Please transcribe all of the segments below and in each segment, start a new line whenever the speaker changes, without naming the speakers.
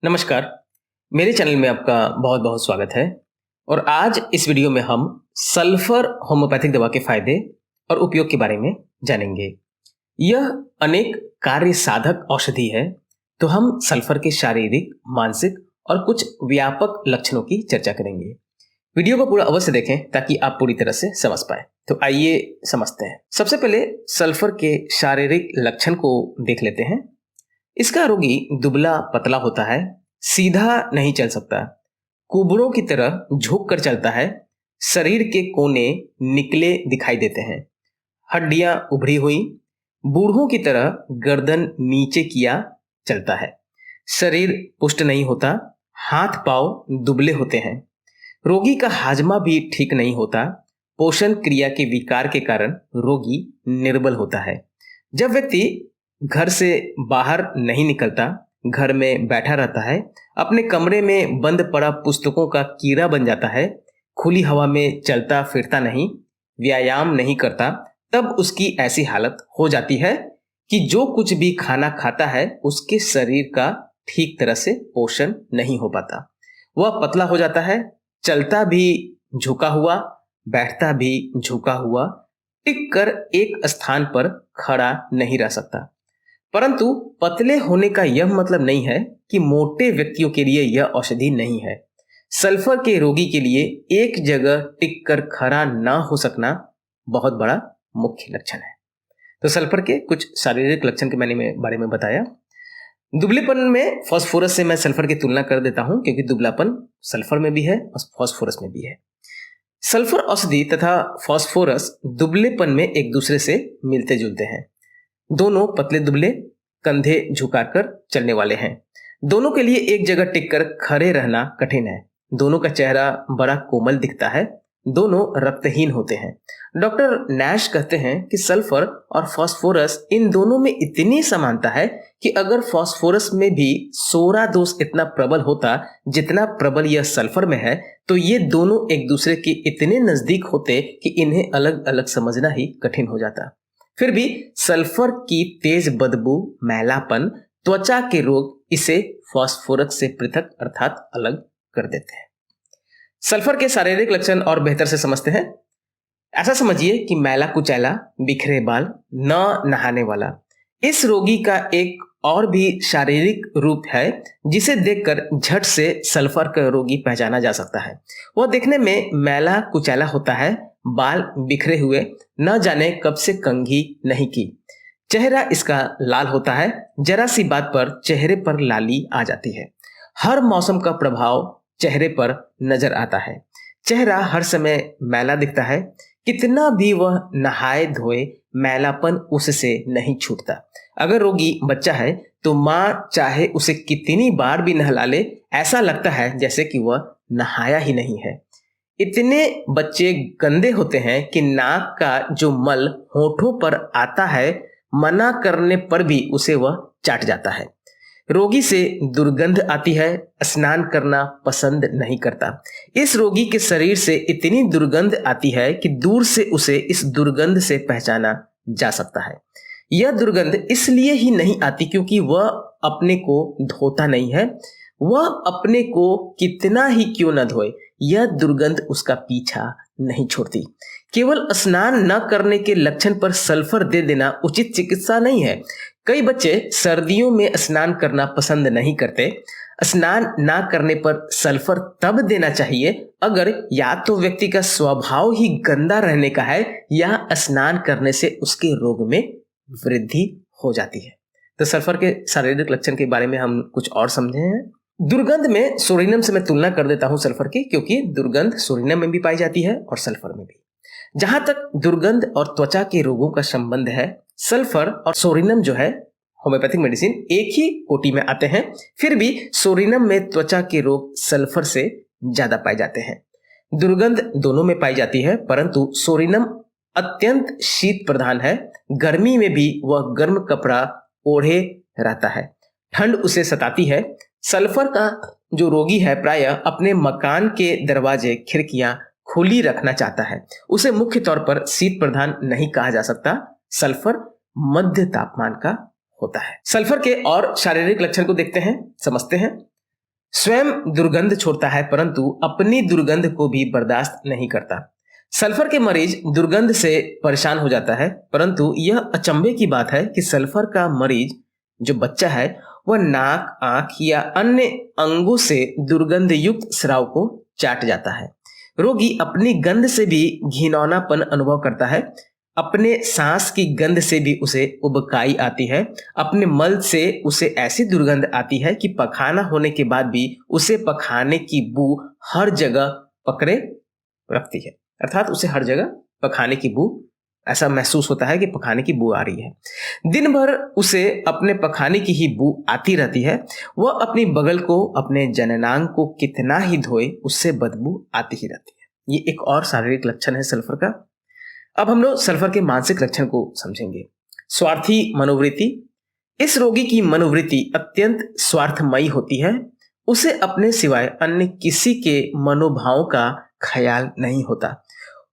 नमस्कार, मेरे चैनल में आपका बहुत बहुत स्वागत है। और आज इस वीडियो में हम सल्फर होम्योपैथिक दवा के फायदे और उपयोग के बारे में जानेंगे। यह अनेक कार्य साधक औषधि है, तो हम सल्फर के शारीरिक, मानसिक और कुछ व्यापक लक्षणों की चर्चा करेंगे। वीडियो को पूरा अवश्य देखें ताकि आप पूरी तरह से समझ पाए। तो आइए समझते हैं। सबसे पहले सल्फर के शारीरिक लक्षण को देख लेते हैं। इसका रोगी दुबला पतला होता है, सीधा नहीं चल सकता, कुबड़ों की तरह झुक कर चलता है, शरीर के कोने निकले दिखाई देते हैं, हड्डियां उभरी हुई, बूढ़ों की तरह गर्दन नीचे किया चलता है, शरीर पुष्ट नहीं होता, हाथ पांव दुबले होते हैं, रोगी का हाजमा भी ठीक नहीं होता, पोषण क्रिया के विकार के कारण रोगी निर्बल होता है। जब व्यक्ति घर से बाहर नहीं निकलता, घर में बैठा रहता है, अपने कमरे में बंद पड़ा पुस्तकों का कीड़ा बन जाता है, खुली हवा में चलता फिरता नहीं, व्यायाम नहीं करता, तब उसकी ऐसी हालत हो जाती है कि जो कुछ भी खाना खाता है उसके शरीर का ठीक तरह से पोषण नहीं हो पाता। वह पतला हो जाता है, चलता भी झुका हुआ, बैठता भी झुका हुआ, टिक कर एक स्थान पर खड़ा नहीं रह सकता। परंतु पतले होने का यह मतलब नहीं है कि मोटे व्यक्तियों के लिए यह औषधि नहीं है। सल्फर के रोगी के लिए एक जगह टिक कर खड़ा ना हो सकना बहुत बड़ा मुख्य लक्षण है। तो सल्फर के कुछ शारीरिक लक्षण के मैंने बारे में बताया। दुबलेपन में फास्फोरस से मैं सल्फर की तुलना कर देता हूं, क्योंकि दुबलापन सल्फर में भी है और फास्फोरस में भी है। सल्फर औषधि तथा फास्फोरस दुबलेपन में एक दूसरे से मिलते जुलते हैं। दोनों पतले दुबले, कंधे झुकाकर चलने वाले हैं। दोनों के लिए एक जगह टिककर खड़े रहना कठिन है। दोनों का चेहरा बड़ा कोमल दिखता है। दोनों रक्तहीन होते हैं। डॉक्टर नैश कहते हैं कि सल्फर और फास्फोरस इन दोनों में इतनी समानता है कि अगर फास्फोरस में भी सोरा दोष इतना प्रबल होता जितना प्रबल यह सल्फर में है, तो ये दोनों एक दूसरे के इतने नजदीक होते कि इन्हें अलग अलग समझना ही कठिन हो जाता। फिर भी सल्फर की तेज बदबू, मैलापन, त्वचा के रोग इसे फास्फोरस से पृथक अर्थात अलग कर देते हैं। सल्फर के शारीरिक लक्षण और बेहतर से समझते हैं। ऐसा समझिए कि मैला कुचैला, बिखरे बाल, न नहाने वाला। इस रोगी का एक और भी शारीरिक रूप है जिसे देखकर झट से सल्फर का रोगी पहचाना जा सकता है। वह देखने में मैला कुचैला होता है, बाल बिखरे हुए, न जाने कब से कंघी नहीं की। चेहरा इसका लाल होता है, जरा सी बात पर चेहरे पर लाली आ जाती है। हर मौसम का प्रभाव चेहरे पर नजर आता है। चेहरा हर समय मैला दिखता है, कितना भी वह नहाए धोए मैलापन उससे नहीं छूटता। अगर रोगी बच्चा है तो माँ चाहे उसे कितनी बार भी नहला ले, ऐसा लगता है जैसे कि वह नहाया ही नहीं है। इतने बच्चे गंदे होते हैं कि नाक का जो मल होठों पर आता है, मना करने पर भी उसे वह चाट जाता है। रोगी से दुर्गंध आती है, स्नान करना पसंद नहीं करता। इस रोगी के शरीर से इतनी दुर्गंध आती है कि दूर से उसे इस दुर्गंध से पहचाना जा सकता है। यह दुर्गंध इसलिए ही नहीं आती क्योंकि वह अपने को धोता नहीं है। वह अपने को कितना ही क्यों न धोए, यह दुर्गंध उसका पीछा नहीं छोड़ती। केवल स्नान न करने के लक्षण पर सल्फर दे देना उचित चिकित्सा नहीं है। कई बच्चे सर्दियों में स्नान करना पसंद नहीं करते। स्नान ना करने पर सल्फर तब देना चाहिए अगर या तो व्यक्ति का स्वभाव ही गंदा रहने का है या स्नान करने से उसके रोग में वृद्धि हो जाती है। तो सल्फर के शारीरिक लक्षण के बारे में हम कुछ और समझे हैं। दुर्गंध में सोडियम से मैं तुलना कर देता हूं सल्फर की, क्योंकि दुर्गंध सोडियम में भी पाई जाती है और सल्फर में भी। जहां तक दुर्गंध और त्वचा के रोगों का संबंध है, सल्फर और सोडियम जो है होम्योपैथिक मेडिसिन एक ही कोटि में आते हैं। फिर भी सोडियम में त्वचा के रोग सल्फर से ज्यादा पाए जाते हैं। दुर्गंध दोनों में पाई जाती है, परंतु सोडियम अत्यंत शीत प्रधान है। गर्मी में भी वह गर्म कपड़ा ओढ़े रहता है, ठंड उसे सताती है। सल्फर का जो रोगी है प्रायः अपने मकान के दरवाजे खिड़कियां खुली रखना चाहता है। उसे मुख्य तौर पर शीत प्रधान नहीं कहा जा सकता। सल्फर मध्य तापमान का होता है। सल्फर के और शारीरिक लक्षण को देखते हैं, समझते हैं। स्वयं दुर्गंध छोड़ता है परंतु अपनी दुर्गंध को भी बर्दाश्त नहीं करता। सल्फर के मरीज दुर्गंध से परेशान हो जाता है, परंतु यह अचंभे की बात है कि सल्फर का मरीज जो बच्चा है वह नाक, आंख या अन्य अंगों से दुर्गंध युक्त स्राव को चाट जाता है। रोगी अपनी गंध से भी घिनौनापन अनुभव करता है, अपने सांस की गंध से भी उसे उबकाई आती है, अपने मल से उसे ऐसी दुर्गंध आती है कि पखाना होने के बाद भी उसे पखाने की बू हर जगह पकड़े रखती है। अर्थात उसे हर जगह पखाने की बू ऐसा महसूस होता है कि पखाने की बू आ रही है। दिन भर उसे अपने पखाने की ही बू आती रहती है। वह अपनी बगल को, अपने जननांग को कितना ही धोए उससे बदबू आती ही रहती है। ये एक और शारीरिक लक्षण है सल्फर का। अब हम लोग सल्फर के मानसिक लक्षण को समझेंगे। स्वार्थी मनोवृत्ति। इस रोगी की मनोवृत्ति अत्यंत स्वार्थमयी होती है। उसे अपने सिवाय अन्य किसी के मनोभावों का ख्याल नहीं होता।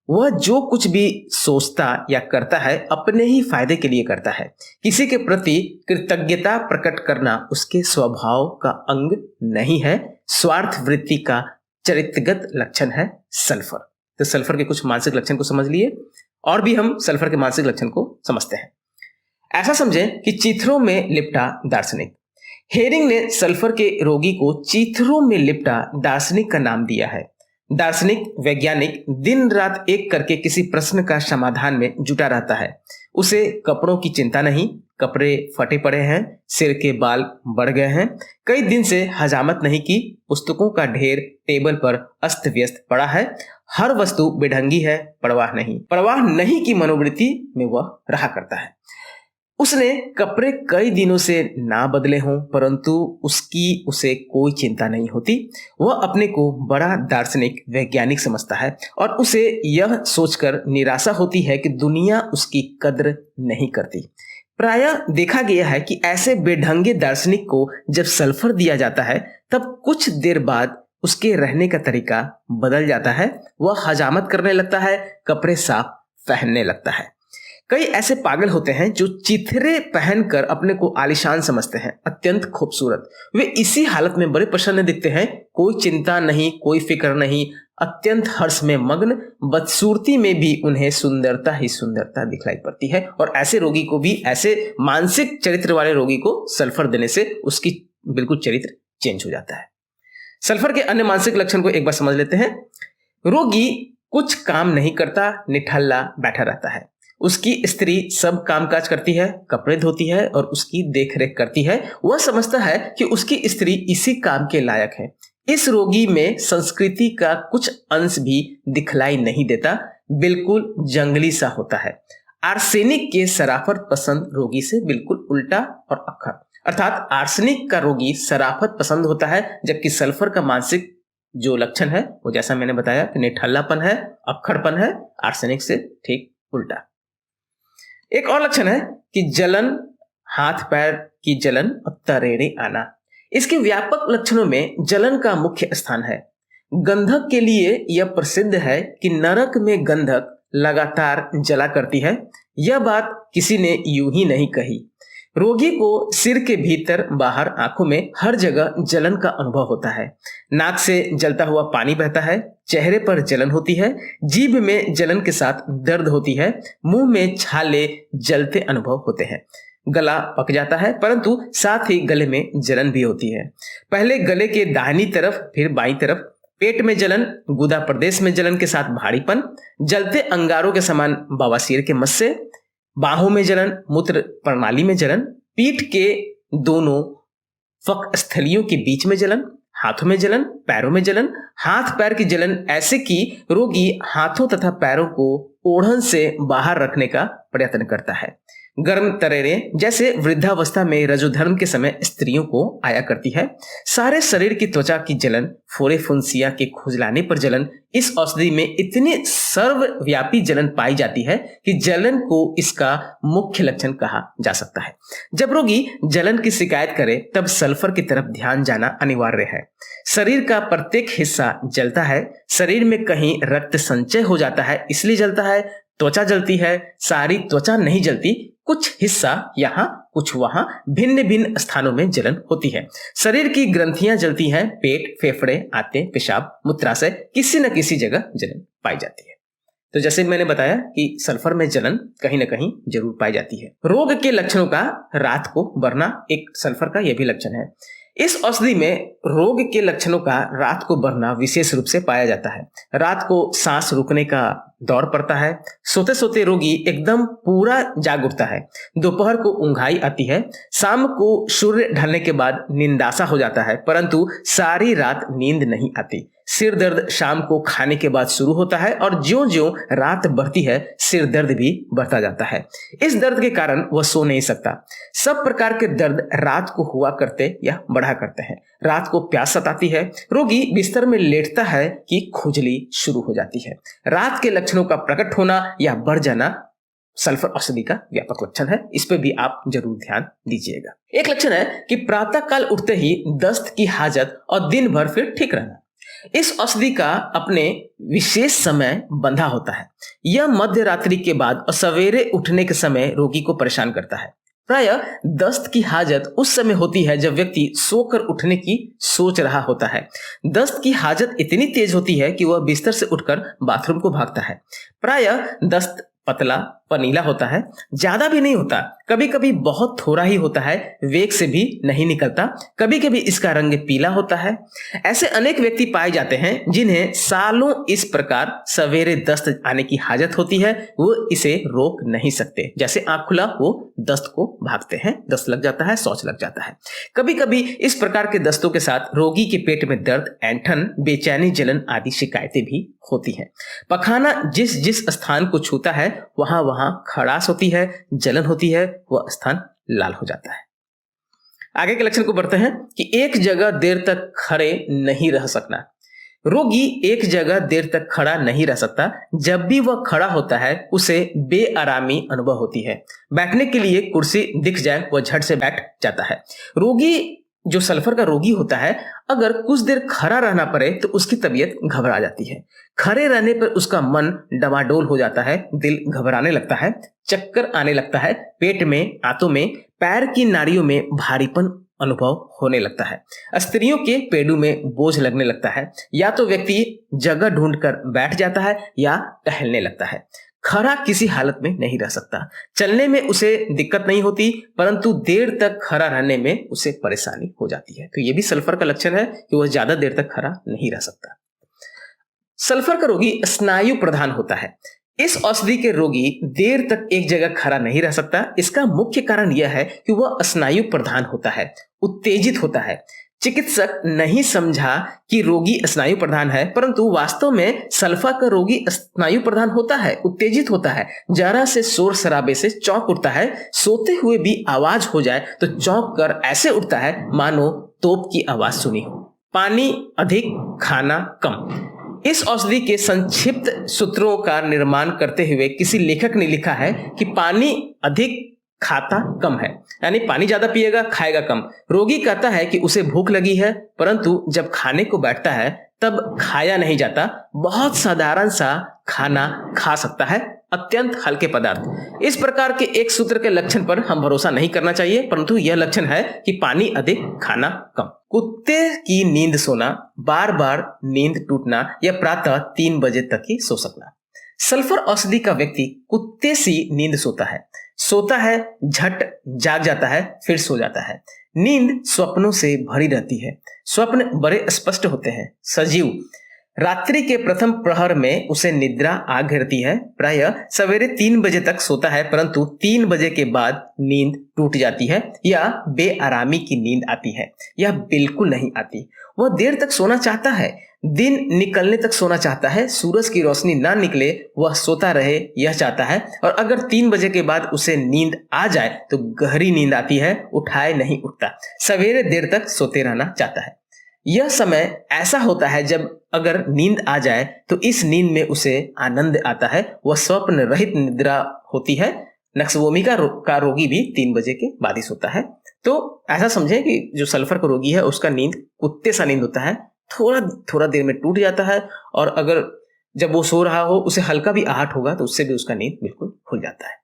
वह जो कुछ भी सोचता या करता है अपने ही फायदे के लिए करता है। किसी के प्रति कृतज्ञता प्रकट करना उसके स्वभाव का अंग नहीं है। स्वार्थ वृत्ति का चरित्रगत लक्षण है सल्फर। तो सल्फर के कुछ मानसिक लक्षण को समझ लिए, और भी हम सल्फर के मानसिक लक्षण को समझते हैं। ऐसा समझें कि चीथड़ों में लिपटा दार्शनिक। हेरिंग ने सल्फर के रोगी को चीथड़ों में लिपटा दार्शनिक का नाम दिया है। दार्शनिक वैज्ञानिक दिन रात एक करके किसी प्रश्न का समाधान में जुटा रहता है। उसे कपड़ों की चिंता नहीं, कपड़े फटे पड़े हैं, सिर के बाल बढ़ गए हैं, कई दिन से हजामत नहीं की, पुस्तकों का ढेर टेबल पर अस्त व्यस्त पड़ा है, हर वस्तु बेढंगी है, परवाह नहीं की मनोवृत्ति में वह रहा करता है। उसने कपड़े कई दिनों से ना बदले हों परंतु उसे कोई चिंता नहीं होती। वह अपने को बड़ा दार्शनिक वैज्ञानिक समझता है और उसे यह सोचकर निराशा होती है कि दुनिया उसकी कद्र नहीं करती। प्रायः देखा गया है कि ऐसे बेढंगे दार्शनिक को जब सल्फर दिया जाता है तब कुछ देर बाद उसके रहने का तरीका बदल जाता है। वह हजामत करने लगता है, कपड़े साफ पहनने लगता है। कई ऐसे पागल होते हैं जो चिथरे पहनकर अपने को आलीशान समझते हैं, अत्यंत खूबसूरत। वे इसी हालत में बड़े प्रसन्न दिखते हैं, कोई चिंता नहीं, कोई फिक्र नहीं, अत्यंत हर्ष में मग्न। बदसूरती में भी उन्हें सुंदरता ही सुंदरता दिखलाई पड़ती है। और ऐसे रोगी को भी, ऐसे मानसिक चरित्र वाले रोगी को सल्फर देने से उसकी बिल्कुल चरित्र चेंज हो जाता है। सल्फर के अन्य मानसिक लक्षण को एक बार समझ लेते हैं। रोगी कुछ काम नहीं करता, निठल्ला बैठा रहता है। उसकी स्त्री सब कामकाज करती है, कपड़े धोती है और उसकी देखरेख करती है। वह समझता है कि उसकी स्त्री इसी काम के लायक है। इस रोगी में संस्कृति का कुछ अंश भी दिखलाई नहीं देता, बिल्कुल जंगली सा होता है। आर्सेनिक के शराफत पसंद रोगी से बिल्कुल उल्टा और अक्खर। अर्थात आर्सेनिक का रोगी शराफत पसंद होता है, जबकि सल्फर का मानसिक जो लक्षण है वो जैसा मैंने बताया कि निठल्लापन है, अक्खरपन है, आर्सेनिक से ठीक उल्टा। एक और लक्षण है कि जलन, हाथ पैर की जलन और तरेरे आना। इसके व्यापक लक्षणों में जलन का मुख्य स्थान है। गंधक के लिए यह प्रसिद्ध है कि नरक में गंधक लगातार जला करती है। यह बात किसी ने यूं ही नहीं कही। रोगी को सिर के भीतर, बाहर, आंखों में हर जगह जलन का अनुभव होता है। नाक से जलता हुआ पानी बहता है, चेहरे पर जलन होती है, जीभ में जलन के साथ दर्द होती है, मुंह में छाले जलते अनुभव होते हैं। गला पक जाता है परंतु साथ ही गले में जलन भी होती है। पहले गले के दाहिनी तरफ, फिर बाईं तरफ। पेट में जलन, गुदा प्रदेश में जलन के साथ भारीपन, जलते अंगारों के समान बवासीर के मस्से, बाहों में जलन, मूत्र प्रणाली में जलन, पीठ के दोनों फक स्थलियों के बीच में जलन, हाथों में जलन, पैरों में जलन, हाथ पैर की जलन, ऐसे कि रोगी हाथों तथा पैरों को ओढ़न से बाहर रखने का प्रयत्न करता है। गर्म तरेरे जैसे वृद्धावस्था में रजोधर्म के समय स्त्रियों को आया करती है। सारे शरीर की त्वचा की जलन, फोरे फुंसिया के खुजलाने पर जलन। इस औषधि में इतनी सर्वव्यापी जलन पाई जाती है कि जलन को इसका मुख्य लक्षण कहा जा सकता है। जब रोगी जलन की शिकायत करे तब सल्फर की तरफ ध्यान जाना अनिवार्य है। शरीर का प्रत्येक हिस्सा जलता है। शरीर में कहीं रक्त संचय हो जाता है इसलिए जलता है। त्वचा जलती है, सारी त्वचा नहीं जलती, कुछ हिस्सा यहाँ कुछ वहां भिन्न भिन्न स्थानों में जलन होती है। शरीर की ग्रंथियां जलती हैं, पेट, फेफड़े, आंतें, पेशाब, मूत्राशय, किसी न किसी जगह जलन पाई जाती है। तो जैसे मैंने बताया कि सल्फर में जलन कहीं ना कहीं जरूर पाई जाती है। रोग के लक्षणों का रात को बढ़ना एक सल्फर का यह भी लक्षण है। इस औषधि में रोग के लक्षणों का रात को बढ़ना विशेष रूप से पाया जाता है। रात को सांस रुकने का दौर पड़ता है। सोते सोते रोगी एकदम पूरा जाग उठता है। दोपहर को ऊंघाई आती है। शाम को सूर्य ढलने के बाद नींदासा हो जाता है, परंतु सारी रात नींद नहीं आती। सिर दर्द शाम को खाने के बाद शुरू होता है और ज्यों-ज्यों रात बढ़ती है सिर दर्द भी बढ़ता जाता है। इस दर्द के कारण वह सो नहीं सकता। सब प्रकार के दर्द रात को हुआ करते या बढ़ा करते हैं। रात को प्यास सताती है। रोगी बिस्तर में लेटता है कि खुजली शुरू हो जाती है। रात के लक्षणों का प्रकट होना या बढ़ जाना सल्फर औषधि का व्यापक लक्षण है। इस पे भी आप जरूर ध्यान दीजिएगा। एक लक्षण है कि प्रातः काल उठते ही दस्त की हाजत और दिन भर फिर ठीक रहना। इस औषधि का अपने विशेष समय बंधा होता है। यह मध्य रात्रि के बाद और सवेरे उठने के समय रोगी को परेशान करता है। प्रायः दस्त की हाजत उस समय होती है जब व्यक्ति सोकर उठने की सोच रहा होता है। दस्त की हाजत इतनी तेज होती है कि वह बिस्तर से उठकर बाथरूम को भागता है। प्रायः दस्त पतला पनीला होता है, ज्यादा भी नहीं होता, कभी कभी बहुत थोड़ा ही होता है, वेग से भी नहीं निकलता, कभी कभी इसका रंग पीला होता है। ऐसे अनेक व्यक्ति पाए जाते हैं जिन्हें सालों इस प्रकार सवेरे दस्त आने की हाजत होती है, वो इसे रोक नहीं सकते। जैसे आंख खुला वो दस्त को भागते हैं, दस्त लग जाता है, शौच लग जाता है। कभी कभी इस प्रकार के दस्तों के साथ रोगी के पेट में दर्द, ऐंठन, बेचैनी, जलन आदि शिकायतें भी होती हैं। पखाना जिस जिस स्थान को छूता है वहां वहां खड़ास होती है, जलन होती है, वह स्थान लाल हो जाता है। आगे के लक्षण को बढ़ते हैं कि एक जगह देर तक खड़े नहीं रह सकना। रोगी एक जगह देर तक खड़ा नहीं रह सकता। जब भी वह खड़ा होता है उसे बेआरामी अनुभव होती है। बैठने के लिए कुर्सी दिख जाए वह झट से बैठ जाता है। रोगी जो सल्फर का रोगी होता है, अगर कुछ देर खड़ा रहना पड़े तो उसकी तबीयत घबरा जाती है। खड़े रहने पर उसका मन डमाडोल हो जाता है, दिल घबराने लगता है, चक्कर आने लगता है, पेट में, आंतों में, पैर की नाड़ियों में भारीपन अनुभव होने लगता है। स्त्रियों के पेडों में बोझ लगने लगता है। या तो व्यक्ति जगह ढूंढकर बैठ जाता है या टहलने लगता है। खड़ा किसी हालत में नहीं रह सकता। चलने में उसे दिक्कत नहीं होती, परंतु देर तक खड़ा रहने में उसे परेशानी हो जाती है। तो ये भी सल्फर का लक्षण है कि वह ज्यादा देर तक खड़ा नहीं रह सकता। सल्फर का रोगी स्नायु प्रधान होता है। इस औषधि के रोगी देर तक एक जगह खड़ा नहीं रह सकता। इसका मुख्य कारण यह है कि वह स्नायु प्रधान होता है, उत्तेजित होता है। चिकित्सक नहीं समझा कि रोगी स्नायु प्रधान है, परंतु वास्तव में सल्फर का रोगी स्नायु प्रधान होता है, उत्तेजित होता है। जरा से शोर शराबे से चौंक उठता है। सोते हुए भी आवाज हो जाए तो चौंक कर ऐसे उठता है मानो तोप की आवाज सुनी हो। पानी अधिक, खाना कम। इस औषधि के संक्षिप्त सूत्रों का निर्माण करते हुए किसी लेखक ने लिखा है कि पानी अधिक, खाता कम है, यानी पानी ज्यादा पिएगा, खाएगा कम। रोगी कहता है कि उसे भूख लगी है, परंतु जब खाने को बैठता है तब खाया नहीं जाता। बहुत साधारण सा खाना खा सकता है, अत्यंत हल्के पदार्थ। इस प्रकार के एक सूत्र के लक्षण पर हम भरोसा नहीं करना चाहिए, परंतु यह लक्षण है कि पानी अधिक, खाना कम। कुत्ते की नींद सोना, बार बार नींद टूटना या प्रातः 3 बजे तक ही सो सकना। सल्फर औषधि का व्यक्ति कुत्ते सी नींद सोता है, झट जाग जाता है, फिर सो जाता है। नींद स्वप्नों से भरी रहती है। स्वप्न बड़े स्पष्ट होते हैं, सजीव। रात्रि के प्रथम प्रहर में उसे निद्रा आ घेरती है। प्रायः सवेरे 3 बजे तक सोता है, परंतु 3 बजे के बाद नींद टूट जाती है या बेआरामी की नींद आती है या बिल्कुल नहीं आती। वह देर तक सोना चाहता है, दिन निकलने तक सोना चाहता है, सूरज की रोशनी ना निकले वह सोता रहे यह चाहता है। और अगर 3 बजे के बाद उसे नींद आ जाए तो गहरी नींद आती है, उठाए नहीं उठता, सवेरे देर तक सोते रहना चाहता है। यह समय ऐसा होता है जब अगर नींद आ जाए तो इस नींद में उसे आनंद आता है, वह स्वप्न रहित निद्रा होती है। नक्सवोमी का रोगी भी 3 बजे के बाद ही सोता है। तो ऐसा समझे कि जो सल्फर का रोगी है उसका नींद कुत्ते सा नींद होता है, थोड़ा देर में टूट जाता है, और अगर जब वो सो रहा हो उसे हल्का भी आहट होगा तो उससे भी उसका नींद बिल्कुल खुल जाता है।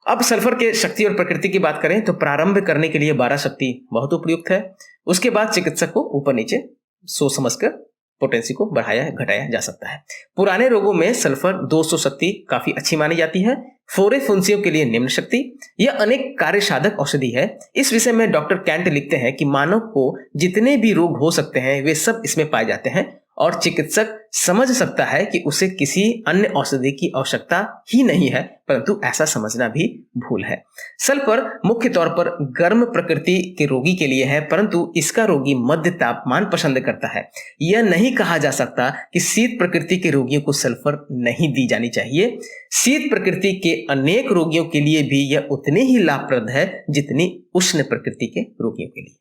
अब सल्फर के शक्ति और प्रकृति की बात करें तो प्रारंभ करने के लिए 12 शक्ति बहुत उपयुक्त है। उसके बाद चिकित्सक को ऊपर नीचे सोच समझकर पोटेंसी को बढ़ाया घटाया जा सकता है। पुराने रोगों में सल्फर 200 शक्ति काफी अच्छी मानी जाती है। फोरे फुंसियों के लिए निम्न शक्ति। यह अनेक कार्य साधक औषधि है। इस विषय में डॉक्टर कैंट लिखते हैं कि मानव को जितने भी रोग हो सकते हैं वे सब इसमें पाए जाते हैं और चिकित्सक समझ सकता है कि उसे किसी अन्य औषधि की आवश्यकता ही नहीं है, परंतु ऐसा समझना भी भूल है। सल्फर मुख्य तौर पर गर्म प्रकृति के रोगी के लिए है, परंतु इसका रोगी मध्य तापमान पसंद करता है। यह नहीं कहा जा सकता कि शीत प्रकृति के रोगियों को सल्फर नहीं दी जानी चाहिए। शीत प्रकृति के अनेक रोगियों के लिए भी यह उतने ही लाभप्रद है जितनी उष्ण प्रकृति के रोगियों के लिए।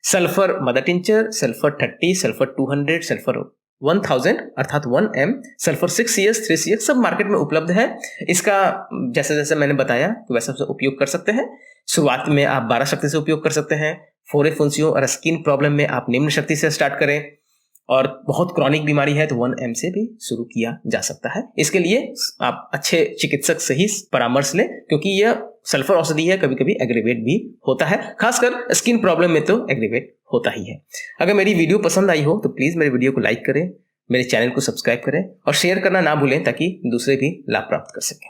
Sulphur mother tincture, sulphur 30, sulphur 200, sulphur 1000 अर्थात 1 m, सल्फर 6CS, 3CS सब मार्केट में उपलब्ध है। इसका जैसे जैसे मैंने बताया वैसा उपयोग कर सकते हैं। शुरुआत में आप 12 शक्ति से उपयोग कर सकते हैं। फोरे फुंसियों और स्किन प्रॉब्लम में आप निम्न शक्ति से स्टार्ट करें और बहुत क्रॉनिक बीमारी है तो 1 m से भी शुरू किया जा सकता है। इसके लिए आप अच्छे चिकित्सक से ही परामर्श लें, क्योंकि यह सल्फर औषधि है, कभी कभी एग्रीवेट भी होता है, खासकर स्किन प्रॉब्लम में तो एग्रीवेट होता ही है। अगर मेरी वीडियो पसंद आई हो तो प्लीज़ मेरे वीडियो को लाइक करें, मेरे चैनल को सब्सक्राइब करें और शेयर करना ना भूलें ताकि दूसरे भी लाभ प्राप्त कर सकें।